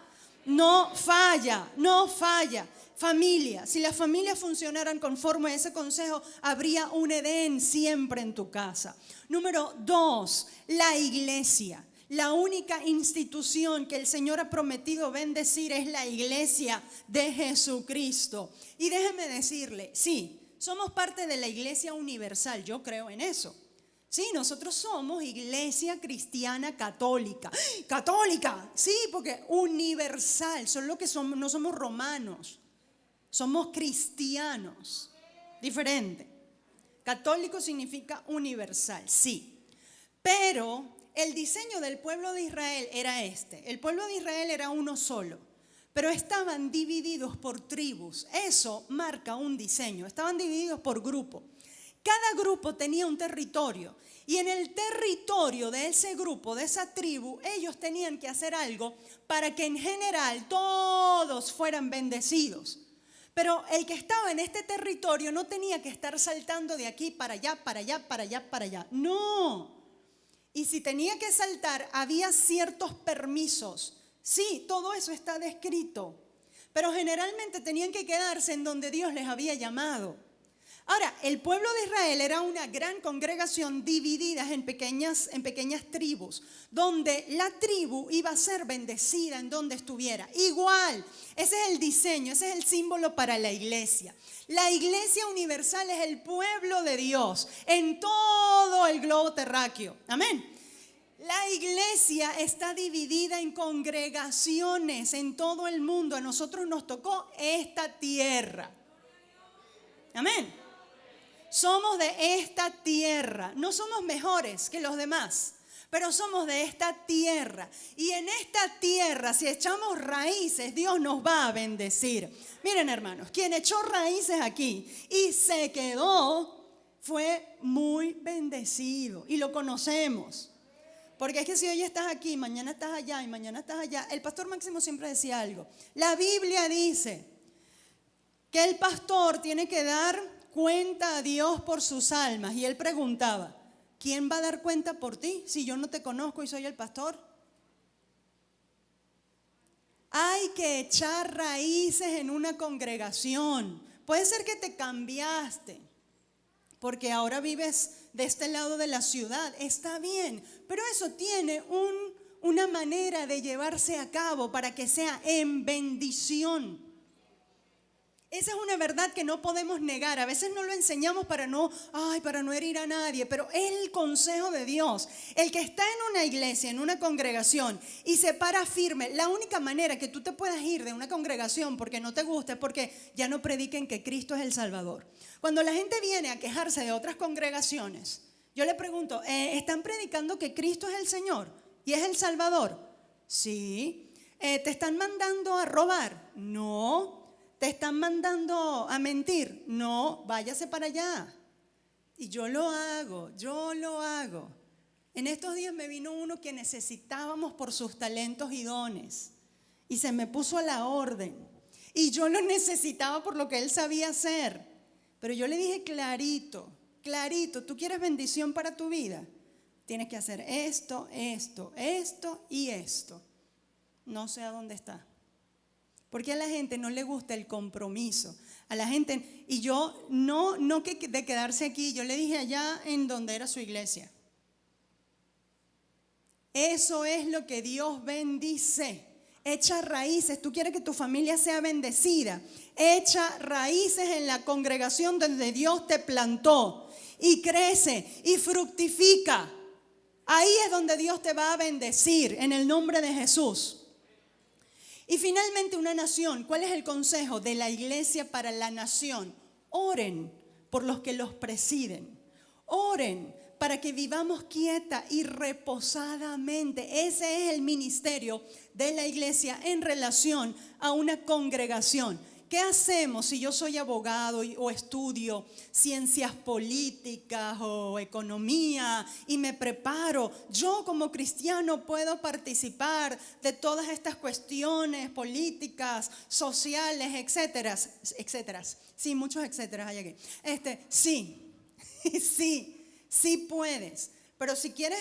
Familia, si las familias funcionaran conforme a ese consejo, habría un Edén siempre en tu casa. Número 2, la iglesia. La única institución que el Señor ha prometido bendecir es la iglesia de Jesucristo. Y déjeme decirle, sí, somos parte de la iglesia universal, yo creo en eso. Sí, nosotros somos iglesia cristiana católica. ¡Católica! Sí, porque universal, son lo que somos, no somos romanos. Somos cristianos, diferente. Católico significa universal, sí. Pero el diseño del pueblo de Israel era este. El pueblo de Israel era uno solo, pero estaban divididos por tribus. Eso marca un diseño. Estaban divididos por grupo. Cada grupo tenía un territorio. Y en el territorio de ese grupo, de esa tribu, ellos tenían que hacer algo para que en general todos fueran bendecidos. Pero el que estaba en este territorio no tenía que estar saltando de aquí para allá, para allá, para allá, para allá. No. Y si tenía que saltar, había ciertos permisos. Sí, todo eso está descrito. Pero generalmente tenían que quedarse en donde Dios les había llamado. Ahora, el pueblo de Israel era una gran congregación dividida en pequeñas tribus, donde la tribu iba a ser bendecida en donde estuviera. Igual, ese es el diseño, ese es el símbolo para la iglesia. La iglesia universal es el pueblo de Dios en todo el globo terráqueo. Amén. La iglesia está dividida en congregaciones en todo el mundo. A nosotros nos tocó esta tierra. Amén. Somos de esta tierra. No somos mejores que los demás, pero somos de esta tierra. Y en esta tierra, si echamos raíces, Dios nos va a bendecir. Miren, hermanos, quien echó raíces aquí y se quedó fue muy bendecido. Y lo conocemos. Porque es que si hoy estás aquí, mañana estás allá y mañana estás allá. El pastor Máximo siempre decía algo. La Biblia dice que el pastor tiene que dar cuenta a Dios por sus almas. Y él preguntaba, ¿quién va a dar cuenta por ti si yo no te conozco y soy el pastor? Hay que echar raíces en una congregación. Puede ser que te cambiaste, porque ahora vives de este lado de la ciudad. Está bien, pero eso tiene una manera de llevarse a cabo para que sea en bendición. Esa es una verdad que no podemos negar. A veces no lo enseñamos para no herir a nadie, pero es el consejo de Dios. El que está en una iglesia, en una congregación y se para firme, la única manera que tú te puedas ir de una congregación porque no te gusta es porque ya no prediquen que Cristo es el Salvador. Cuando la gente viene a quejarse de otras congregaciones, yo le pregunto, ¿están predicando que Cristo es el Señor y es el Salvador? Sí. ¿Te están mandando a robar? No. ¿Te están mandando a mentir? No, váyase para allá. Y yo lo hago. En estos días me vino uno que necesitábamos por sus talentos y dones. Y se me puso a la orden. Y yo lo necesitaba por lo que él sabía hacer. Pero yo le dije clarito, ¿tú quieres bendición para tu vida? Tienes que hacer esto y esto. No sé a dónde está. Porque a la gente no le gusta el compromiso. A la gente, y yo no de quedarse aquí, yo le dije allá en donde era su iglesia. Eso es lo que Dios bendice. Echa raíces. Tú quieres que tu familia sea bendecida. Echa raíces en la congregación donde Dios te plantó. Y crece y fructifica. Ahí es donde Dios te va a bendecir en el nombre de Jesús. Y finalmente una nación. ¿Cuál es el consejo de la iglesia para la nación? Oren por los que los presiden. Oren para que vivamos quieta y reposadamente. Ese es el ministerio de la iglesia en relación a una congregación. ¿Qué hacemos si yo soy abogado o estudio ciencias políticas o economía y me preparo? Yo como cristiano puedo participar de todas estas cuestiones políticas, sociales, etcétera. Sí, muchos etcétera hay aquí. Sí puedes. Pero si quieres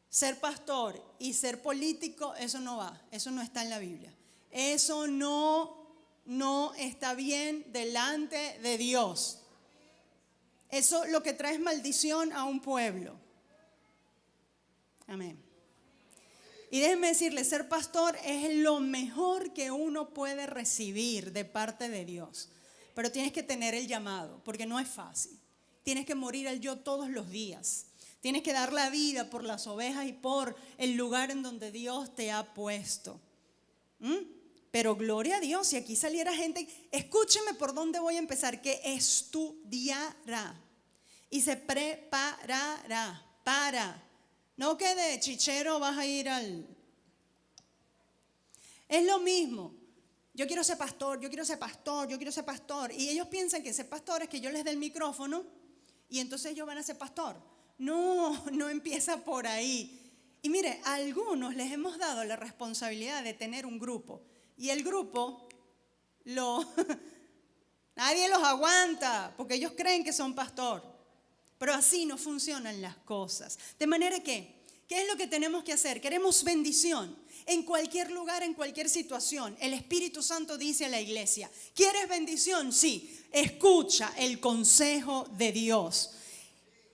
ser pastor y ser político, eso no va. Eso no está en la Biblia. Eso no está bien delante de Dios. Eso lo que trae es maldición a un pueblo. Amén. Y déjenme decirles, ser pastor es lo mejor que uno puede recibir de parte de Dios. Pero tienes que tener el llamado, porque no es fácil. Tienes que morir al yo todos los días. Tienes que dar la vida por las ovejas y por el lugar en donde Dios te ha puesto. Pero gloria a Dios, si aquí saliera gente, escúcheme por dónde voy a empezar, que estudiará y se preparará para No que de chichero vas a ir al... Es lo mismo. Yo quiero ser pastor, yo quiero ser pastor, yo quiero ser pastor. Y ellos piensan que ser pastor es que yo les dé el micrófono y entonces ellos van a ser pastor. No, no empieza por ahí. Y mire, a algunos les hemos dado la responsabilidad de tener un grupo. Y el grupo, nadie los aguanta porque ellos creen que son pastor. Pero así no funcionan las cosas. De manera que, ¿qué es lo que tenemos que hacer? Queremos bendición. En cualquier lugar, en cualquier situación, el Espíritu Santo dice a la iglesia, ¿quieres bendición? Sí, escucha el consejo de Dios.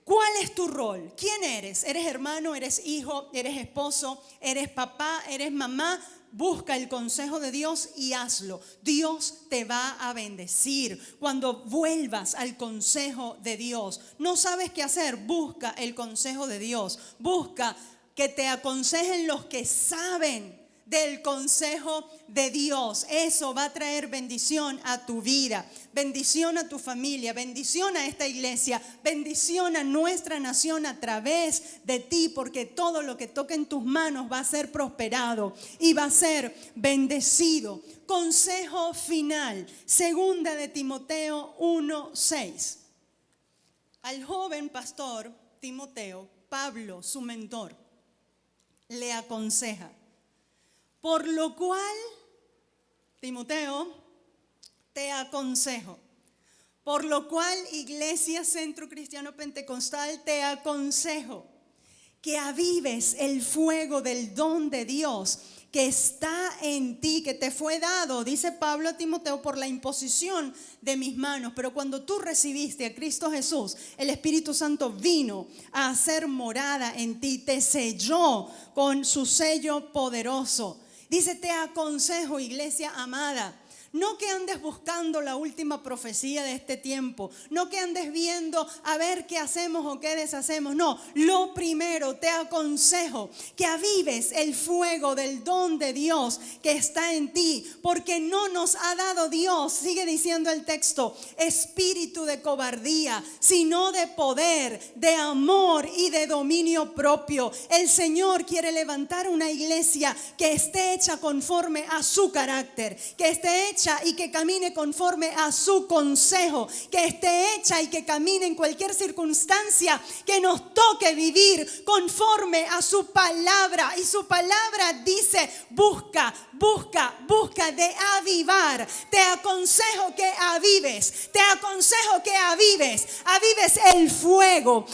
¿Cuál es tu rol? ¿Quién eres? ¿Eres hermano? ¿Eres hijo? ¿Eres esposo? ¿Eres papá? ¿Eres mamá? Busca el consejo de Dios y hazlo. Dios te va a bendecir cuando vuelvas al consejo de Dios. ¿No sabes qué hacer? Busca el consejo de Dios. Busca que te aconsejen los que saben del consejo de Dios. Eso va a traer bendición a tu vida, bendición a tu familia, bendición a esta iglesia, bendición a nuestra nación a través de ti, porque todo lo que toque en tus manos va a ser prosperado y va a ser bendecido. Consejo final, 2 de Timoteo 1:6. Al joven pastor Timoteo, Pablo, su mentor, le aconseja: por lo cual, Timoteo, te aconsejo. Por lo cual, Iglesia Centro Cristiano Pentecostal, te aconsejo que avives el fuego del don de Dios que está en ti, que te fue dado, dice Pablo a Timoteo, por la imposición de mis manos. Pero cuando tú recibiste a Cristo Jesús, el Espíritu Santo vino a hacer morada en ti, te selló con su sello poderoso. Dice, te aconsejo, iglesia amada, no que andes buscando la última profecía de este tiempo, no que andes viendo a ver qué hacemos o qué deshacemos. No, lo primero, te aconsejo que avives el fuego del don de Dios que está en ti, porque no nos ha dado Dios, sigue diciendo el texto, espíritu de cobardía, sino de poder, de amor y de dominio propio. El Señor quiere levantar una iglesia que esté hecha conforme a su carácter, que esté hecha y que camine conforme a su consejo, que esté hecha y que camine en cualquier circunstancia que nos toque vivir conforme a su palabra. Y su palabra dice, busca de avivar. Te aconsejo que avives, avives el fuego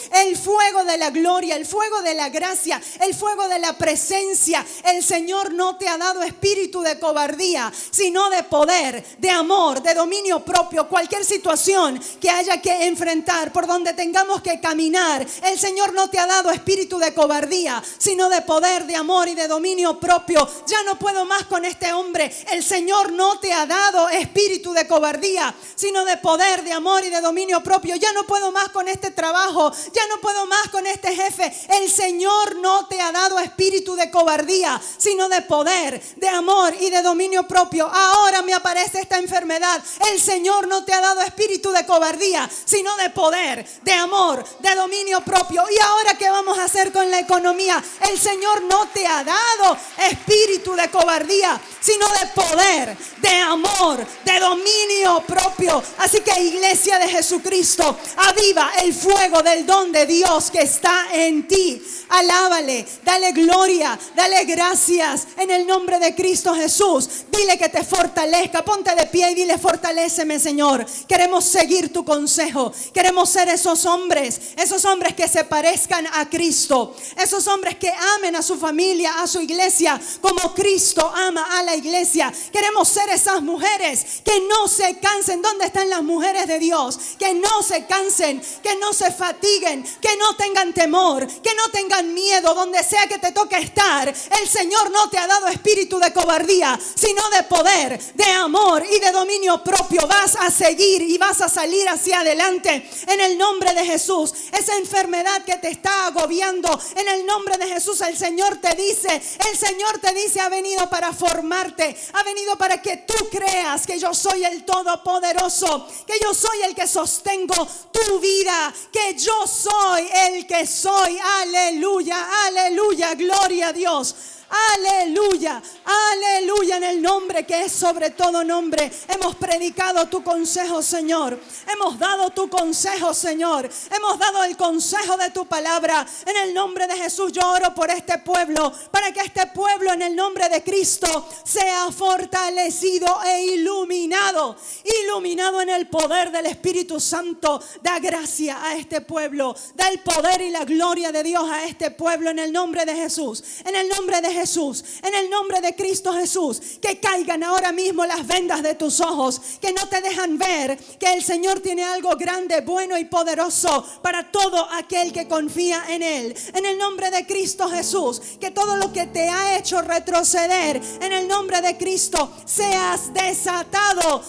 de la gloria, el fuego de la gracia, el fuego de la presencia. El Señor no te ha dado espíritu de cobardía, sino de poder, de amor, de dominio propio. Cualquier situación que haya que enfrentar, por donde tengamos que caminar, el Señor no te ha dado espíritu de cobardía, sino de poder, de amor y de dominio propio. Ya no puedo más con este hombre. El Señor no te ha dado espíritu de cobardía, sino de poder, de amor y de dominio propio. Ya no puedo más con este trabajo, ya no puedo más con este jefe. El Señor no te ha dado espíritu de cobardía, sino de poder, de amor y de dominio propio. Ahora me aparece esta enfermedad. El Señor no te ha dado espíritu de cobardía, sino de poder, de amor, de dominio propio. ¿Y ahora qué vamos a hacer con la economía? El Señor no te ha dado espíritu de cobardía, sino de poder, de amor, de dominio propio. Así que, iglesia de Jesucristo, aviva el fuego del don de Dios que está en ti. Alábale, dale gloria, dale gracias en el nombre de Cristo Jesús. Dile que te fortalezca. Ponte de pie y dile, fortaléceme, Señor. Queremos seguir tu consejo. Queremos ser esos hombres que se parezcan a Cristo, esos hombres que amen a su familia, a su iglesia, como Cristo ama a la iglesia. Queremos ser esas mujeres que no se cansen. ¿Dónde están las mujeres de Dios? Que no se cansen, que no se fatiguen, que no tengan temor, que no tengan miedo. Donde sea que te toque estar, el Señor no te ha dado espíritu de cobardía, sino de poder, de amor amor y de dominio propio. Vas a seguir y vas a salir hacia adelante en el nombre de Jesús. Esa enfermedad que te está agobiando, en el nombre de Jesús, el Señor te dice, ha venido para formarte, ha venido para que tú creas que yo soy el Todopoderoso, que yo soy el que sostengo tu vida, que yo soy el que soy. Aleluya, aleluya, gloria a Dios. Aleluya, aleluya, en el nombre que es sobre todo nombre. Hemos predicado tu consejo, Señor. Hemos dado tu consejo, Señor. Hemos dado el consejo de tu palabra. En el nombre de Jesús yo oro por este pueblo, para que este pueblo en el nombre de Cristo sea fortalecido e iluminado. Iluminado en el poder del Espíritu Santo. Da gracia a este pueblo. Da el poder y la gloria de Dios a este pueblo en el nombre de Jesús. En el nombre de Jesús, en el nombre de Cristo Jesús, que caigan ahora mismo las vendas de tus ojos, que no te dejan ver que el Señor tiene algo grande, bueno y poderoso para todo aquel que confía en Él. En el nombre de Cristo Jesús, que todo lo que te ha hecho retroceder, en el nombre de Cristo, seas desatado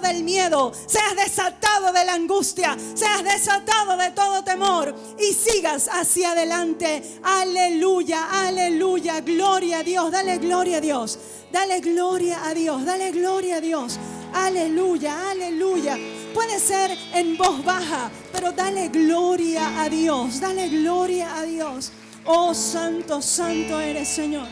del miedo, seas desatado de la angustia, seas desatado de todo temor y sigas hacia adelante. Aleluya, aleluya. Gloria a Dios, dale gloria a Dios, dale gloria a Dios, dale gloria a Dios. Aleluya, aleluya. Puede ser en voz baja, pero dale gloria a Dios, dale gloria a Dios. Oh, santo, santo eres, Señor.